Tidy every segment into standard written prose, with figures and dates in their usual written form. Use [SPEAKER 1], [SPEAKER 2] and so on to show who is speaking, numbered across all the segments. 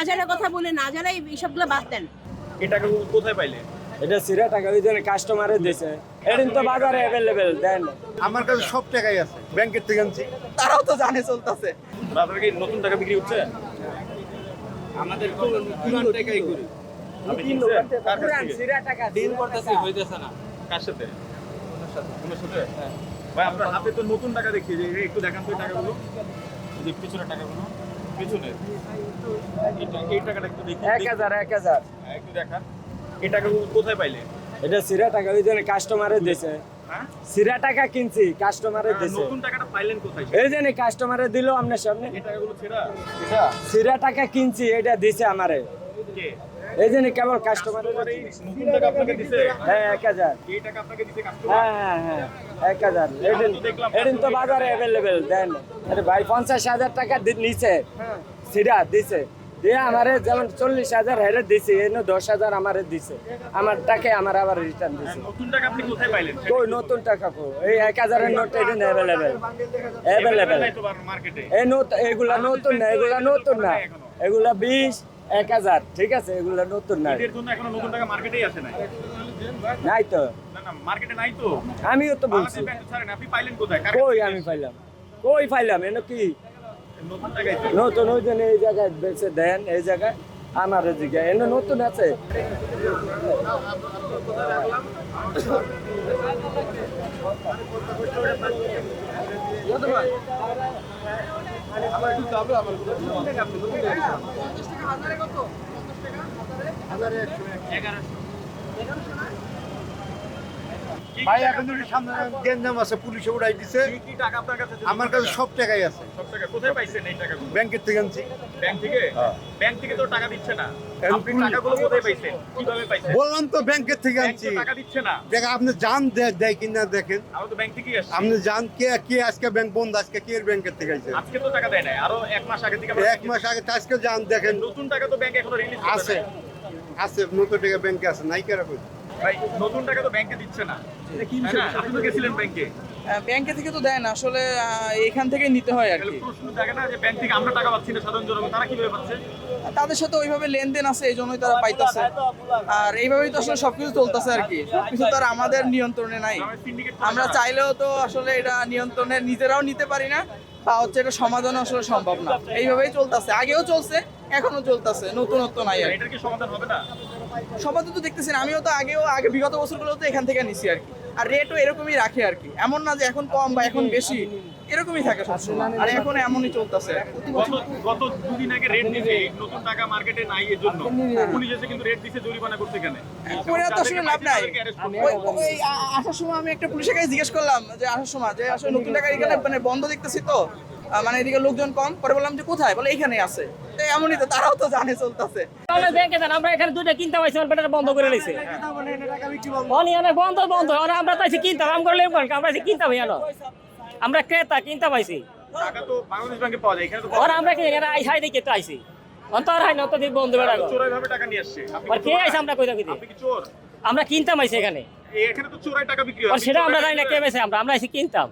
[SPEAKER 1] জানা কথা বলে না জানা এইসবগুলো বাদ দেন।
[SPEAKER 2] এই টাকাগুলো কোথায় পাইলে?
[SPEAKER 3] এটা সিরা টাকা ওই জন্য কাস্টমারে দিছে, এদিন তো বাজারে অ্যাভেলেবেল দেন।
[SPEAKER 4] আমার কাছে সব টাকাই আছে, ব্যাংকের থেকে আনছি।
[SPEAKER 5] তারাও তো জানে চলতেছে।
[SPEAKER 2] আপনারা কি নতুন টাকা বিক্রি হচ্ছে?
[SPEAKER 5] আমাদের পুরান টাকাই করি।
[SPEAKER 2] আপনি কিনছেন? কার কাছ থেকে?
[SPEAKER 3] সিরা টাকা
[SPEAKER 5] দিন করতেছে হইতেছে না।
[SPEAKER 2] কার সাথে? ওনার সাথে? ভাই আপনার হাতে তো নতুন টাকা দেখছি, যে একটু দেখান তো এই টাকাগুলো, যে পিছনের টাকাগুলো, পিছনে এই টাকাটা একটু দেখি।
[SPEAKER 3] 1000
[SPEAKER 2] হ্যাঁ, একটু দেখান। এই টাকাগুলো কোথায় পাইলে?
[SPEAKER 3] এটা সিরা টাকা ওই জন্য কাস্টমারে দিছে।
[SPEAKER 2] হ্যাঁ,
[SPEAKER 3] সিরা টাকা কিনছি, কাস্টমারে দিছে।
[SPEAKER 2] নতুন টাকাটা পাইলেন কোথায়?
[SPEAKER 3] এই জন্য কাস্টমারে দিল আপনার সামনে।
[SPEAKER 2] এই টাকাগুলো ছেড়া এটা
[SPEAKER 3] সিরা টাকা কিনছি, এটা দিছে আমারে।
[SPEAKER 2] কে?
[SPEAKER 3] এই জন্য কেবল কাস্টমারে।
[SPEAKER 2] কাস্টমার এই নতুন টাকা আপনাকে দিছে?
[SPEAKER 3] হ্যাঁ 1000।
[SPEAKER 2] এই টাকা আপনাকে দিছে কাস্টমার?
[SPEAKER 3] হ্যাঁ 1000। এদিন তো বাজারে অ্যাভেলেবেল দেন। আরে ভাই 50,000 টাকা নিচে সিরা দিছে, দিয়ে আমারে যেমন 40,000 হেরে দিছে, এনে 10,000 আমারে দিছে। আমার টাকা আমার আবার রিটার্ন দিছে।
[SPEAKER 2] নতুন টাকা আপনি কোথায় পাইলেন?
[SPEAKER 3] কই নতুন টাকা কো? এই 1000-এর নোট এদিন অ্যাভেলেবেল।
[SPEAKER 2] নাই তো মার্কেটে।
[SPEAKER 3] এই নোট এগুলা নতুন না, এগুলা নতুন না, এগুলা 20, 1000, ঠিক আছে, এগুলা নতুন না।
[SPEAKER 2] এর জন্য এখনো নতুন টাকা মার্কেটেই আসে নাই।
[SPEAKER 3] নাই তো,
[SPEAKER 2] না না, মার্কেটে নাই তো।
[SPEAKER 3] আমিও তো বলছি।
[SPEAKER 2] বাংলাদেশ ব্যাংক ছাড়েন, আপনি পাইলেন কোথায়? কার
[SPEAKER 3] কই
[SPEAKER 2] কাছে?
[SPEAKER 3] আমি পাইলাম, কই পাইলাম? এনে কি
[SPEAKER 2] নতুন টাকাই তো।
[SPEAKER 3] নতুন? ওই জন্য এই জায়গায় বেছে দেন, এই জায়গায় আমার দিকে এনে নতুন আছে।
[SPEAKER 4] ভাই এখন যদি সামনে গেঞ্জাম আছে, পুলিশে উড়াই দিছে।
[SPEAKER 2] কি কি টাকা আপনার কাছে?
[SPEAKER 4] আমার কাছে সব টাকাই আছে,
[SPEAKER 2] সব টাকা কোথায় পাইছেন এই টাকাগুলো?
[SPEAKER 4] ব্যাংকের থেকে আনছি।
[SPEAKER 2] ব্যাংক থেকে?
[SPEAKER 4] হ্যাঁ।
[SPEAKER 2] ব্যাংক থেকে তো টাকা দিচ্ছে না।
[SPEAKER 4] এখন
[SPEAKER 2] আপনি টাকাগুলো কোথায় পাইছেন? কিভাবে পাইছেন?
[SPEAKER 4] বললাম তো ব্যাংকের থেকে
[SPEAKER 2] ব্যাংক
[SPEAKER 4] আনছি।
[SPEAKER 2] তো টাকা দিচ্ছে না।
[SPEAKER 4] দেখেন আপনি জান দেয় কিনা দেখেন।
[SPEAKER 2] আমরা তো ব্যাংক থেকেই আসছি।
[SPEAKER 4] আপনি জান কে কে আজকে ব্যাংক বন্ধ, আজকে কে ব্যাংকের থেকে আইছে?
[SPEAKER 2] আজকে তো টাকা দেয় নাই, আরো 1 মাস আগে থেকে আমরা
[SPEAKER 4] এক মাস আগে তো আজকে জান দেখেন।
[SPEAKER 2] নতুন টাকা তো ব্যাংক এখনো রিলিজ
[SPEAKER 4] আছে আছে নতুন টাকা ব্যাংকে আছে, নাই কেরা কই?
[SPEAKER 2] ভাই নতুন টাকা তো ব্যাংকে দিচ্ছে না। কি বিষয়? আপনি তো গেছিলেন ব্যাংকে।
[SPEAKER 5] ব্যাংকে থেকে তো দেয় না আসলে, এখান থেকেই নিতে হয় আর
[SPEAKER 2] তাহলে
[SPEAKER 5] কি।
[SPEAKER 2] প্রশ্ন থাকে না যে ব্যাংক থেকে আমরা টাকা পাচ্ছি না, সাধারণ জনগণ তারা কিভাবে পাচ্ছে?
[SPEAKER 5] তাদের সাথে ওইভাবে লেনদেন আছে, এই জন্যই তারা পাইতেছে। আর এইভাবেই তো আসলে সবকিছু চলতেছে আর কি। সবকিছু তো আর আমাদের নিয়ন্ত্রণে নাই।
[SPEAKER 2] আমরা syndicate
[SPEAKER 5] আমরা চাইলেও তো আসলে এটা নিয়ন্ত্রণে নিজেরাও নিতে পারি না, বা হচ্ছে এটা সমাধান আসলে সম্ভব না। এইভাবেই চলতেছে, আগেও চলছে, এখনো চলতেছে, নতুনত্ব নাই আর কি।
[SPEAKER 2] এটার কি সমাধান হবে না?
[SPEAKER 5] সমাধান তো দেখতেছেন, আমিও তো আগে বিগত বছরগুলো তো এখান থেকে নিছি আর কি। আর রেটও এরকমই রাখে আর কি, এমন না যে এখন কম বা এখন বেশি, এরকমই থাকে সবসময়। আর এখন এমনই চলতেছে।
[SPEAKER 2] গত দুদিন আগে রেট দিছে, নতুন টাকা মার্কেটে নাই এর জন্য পুলিশ এসে কিন্তু রেট দিছে, জরিমানা করতে কেন?
[SPEAKER 5] করে তো আসলে লাভ নাই। ওই আসার সময় আমি একটা পুলিশের কাছে জিজ্ঞেস করলাম যে আসার সময় যে আসলে নতুন টাকা এখানে মানে বন্ধ দেখতেছি তো, মানে এদিকে লোকজন কম। পরে বললাম যে কোথায়, বলে এইখানেই আছে। তো এমনই তো, তারাও তো জানে চলতেছে।
[SPEAKER 6] আমরা ব্যাংকে যান, আমরা এখানে দুইটা কিনতে পাইছি, আমার বেটার বন্ধ করে লইছে। বন্ধ বন্ধ, আর আমরা তো আছি কিনতাম, আমরা আমরা আছি কিনতাম এখানে। আমরা ক্রেতা কিনতে পাইছি,
[SPEAKER 2] টাকা তো বাংলাদেশ ব্যাংকে পাওয়া যায়, এখানে তো
[SPEAKER 6] আর আমরা কি এখানে আইসাই দেখে তো আইছি। অন্তর হয় না, অত দিন বন্ধ বেড়া
[SPEAKER 2] চোরাই ভাবে টাকা নিয়ে আসছে।
[SPEAKER 6] আর কে আইসা আমরা কইতা কইতে,
[SPEAKER 2] আপনি কি চোর?
[SPEAKER 6] আমরা কিনতাম আইছি এখানে।
[SPEAKER 2] এখানে তো চোরাই টাকা বিক্রি
[SPEAKER 6] আর
[SPEAKER 2] হয়।
[SPEAKER 6] সেটা আমরা জানি না কে বেছে, আমরা আইছি কিনতাম,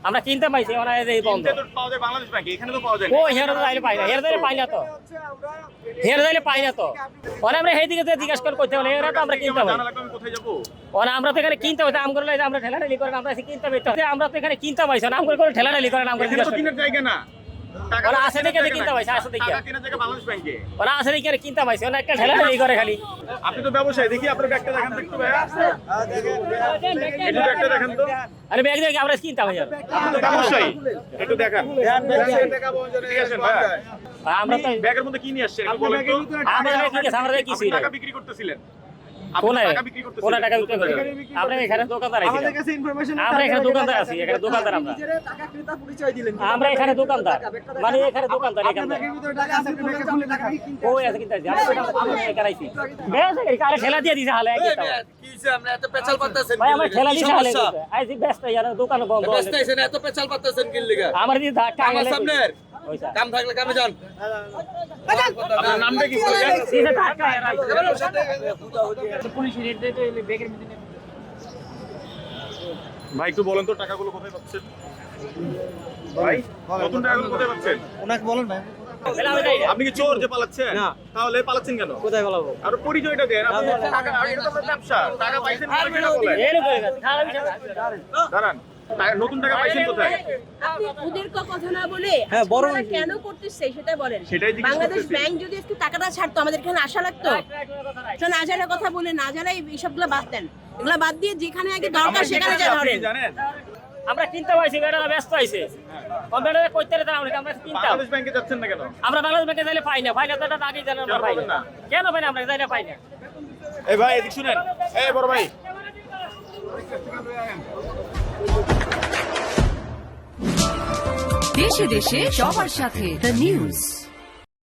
[SPEAKER 6] আমরা কিনতে পাইছি। ওরা এই বন্ধ
[SPEAKER 2] কিনতে তো পাওয়া যায় বাংলাদেশ ব্যাংকে, এখানে তো পাওয়া যায়
[SPEAKER 6] ও
[SPEAKER 2] না।
[SPEAKER 6] হেরে যাইলে পাই না, হেরে যাইলে পাই না তো, হেরে যাইলে পাই না তো। ওরা আমরা সেই দিকে জিজ্ঞাসা করে করতে হলে এরা তো আমরা কিনতে পাই।
[SPEAKER 2] জানা লাগবে আমি কোথায় যাবো?
[SPEAKER 6] ওরা আমরা তো এখানে কিনতে পাইছি, আমগুলো আমরা ঠেলাঠালি করেন, আমরা কিনতে পাইতাম। আমরা তো এখানে কিনতে পাইছি না, আমগুলো করে ঠেলাঠালি করেন, আমরা
[SPEAKER 2] এখানে তো
[SPEAKER 6] জিজ্ঞাসা করি।
[SPEAKER 2] কিনার জায়গা না। টাকা
[SPEAKER 6] ওরা
[SPEAKER 2] তো
[SPEAKER 6] আছে
[SPEAKER 2] কেনার
[SPEAKER 6] দেখে
[SPEAKER 2] জায়গা
[SPEAKER 6] কিনতে
[SPEAKER 2] না।
[SPEAKER 6] পাইছে, আছে দেখে
[SPEAKER 2] টাকা কেনার জায়গা বাংলাদেশ ব্যাংকে।
[SPEAKER 6] ওরা আছে দেখে কিনতে পাইছে, ওরা একটা ঠেলাঠালি করে খালি।
[SPEAKER 2] আপনি তো ব্যবসায়ী, দেখি আপনার ব্যাগটা দেখান তো একটু ভাইয়া। একটু ব্যাগটা দেখান তো।
[SPEAKER 6] আরে ব্যাগ দেখে আমরা কিনতে পাই।
[SPEAKER 2] আপনি তো ব্যবসায়ী, একটু দেখান। ঠিক আছে ভাইয়া।
[SPEAKER 6] আমরা তো
[SPEAKER 2] ব্যাগের মধ্যে কি নিয়ে আসছেন একটু বলেন তো।
[SPEAKER 6] আমরা ঠিক আছে, আমরা
[SPEAKER 2] আপনি
[SPEAKER 6] কিছুই না।
[SPEAKER 2] টাকা বিক্রি করতেছিলেন। আপনি
[SPEAKER 6] কোনায়
[SPEAKER 2] টাকা বিক্রি করতেছিলেন।
[SPEAKER 6] কোনা টাকা বিক্রি করে আমরা এখানে দোকানদার আছি, আমরা এখানে দোকানদার আছি, এখানে দোকানদার আমরা আমরা এখানে দোকানদার, মানে এখানে দোকানদার এখানে ওই আছে কিনতে আছি, আমরা এখানে আইছি। বেশ কারে ঠেলা দিয়ে দিছে হালে আইছি তো।
[SPEAKER 7] কি হইছে আমরা এত পেছাল পাতাছেন?
[SPEAKER 6] ভাই আমার ঠেলা দিছে হালে আইছি, ব্যস্ত ইয়ার দোকান বন্ধ।
[SPEAKER 7] ব্যস্ত হইছেন, এত পেছাল পাতাছেন কি লিগা?
[SPEAKER 6] আমার দি ধাক্কা
[SPEAKER 7] আমার
[SPEAKER 6] গেলে
[SPEAKER 7] সামনের
[SPEAKER 6] ওইসা
[SPEAKER 7] কাম থাকলে কামে যান।
[SPEAKER 2] আপনার নামটা কি বলেন?
[SPEAKER 6] দিছে ধাক্কা এর আইছে।
[SPEAKER 2] ভাই একটু বলেন তো টাকাগুলো কোথায় পাচ্ছেন? ভাই নতুন টাকাগুলো কোথায় পাচ্ছেন?
[SPEAKER 4] ওনাকে বলেন ভাই।
[SPEAKER 6] তাহলে আমি যাই না।
[SPEAKER 2] আপনি কি চোর যে পালাচ্ছেন?
[SPEAKER 3] না।
[SPEAKER 2] তাহলে পালাচ্ছেন কেন?
[SPEAKER 3] কোথায় বলাবো
[SPEAKER 2] আর পরিচয়টা দেন। আপনি টাকা, আর এটা তো আপনার ব্যবসা। টাকা পাইছেন কোথায় সেটা বলেন।
[SPEAKER 6] এরকম হয়ে গেছে। খারাপ বিষয় না।
[SPEAKER 2] দাঁড়ান। নতুন টাকা পাইছেন কোথায়?
[SPEAKER 1] আপনি ওদের কথা না বলে
[SPEAKER 3] হ্যাঁ, বড়
[SPEAKER 1] আপনারা কেন করতেছে সেটা বলেন।
[SPEAKER 2] সেটাই জিজ্ঞেস
[SPEAKER 1] বাংলাদেশ
[SPEAKER 2] করতেছি।
[SPEAKER 1] ব্যাংক যদি একটু টাকাটা ছাড়তো আমাদের এখানে আসা লাগতো। তো না জানার কথা বলে না জানাই এইসবগুলো বাদ দেন। এগুলা বাদ দিয়ে যেখানে আগে দরকার
[SPEAKER 2] আমরা কি
[SPEAKER 1] সেখানে
[SPEAKER 2] করছি
[SPEAKER 1] যা
[SPEAKER 2] আপনি
[SPEAKER 1] ধরেন।
[SPEAKER 2] কি জানেন?
[SPEAKER 6] আমরা কিনতে পাইছি বেটারা ব্যস্ত হয়েছে কম্পিউটারে কইতে রে আমরা কিনতাম
[SPEAKER 2] বাংলাদেশ ব্যাংকে যাচ্ছেন না কেন?
[SPEAKER 6] আমরা বাংলাদেশ ব্যাংকে যাইলে পাই না তো এটা আগেই জানেন আমরা
[SPEAKER 2] কেন
[SPEAKER 6] পাই
[SPEAKER 2] পাবেন
[SPEAKER 6] না
[SPEAKER 2] না?
[SPEAKER 6] কেন পাই না আমরা যাইলে পাই না
[SPEAKER 2] এই ভাই এদিক শুনেন। এই বড় ভাই।
[SPEAKER 8] দেশে দেশে সবার সাথে দ্য নিউজ।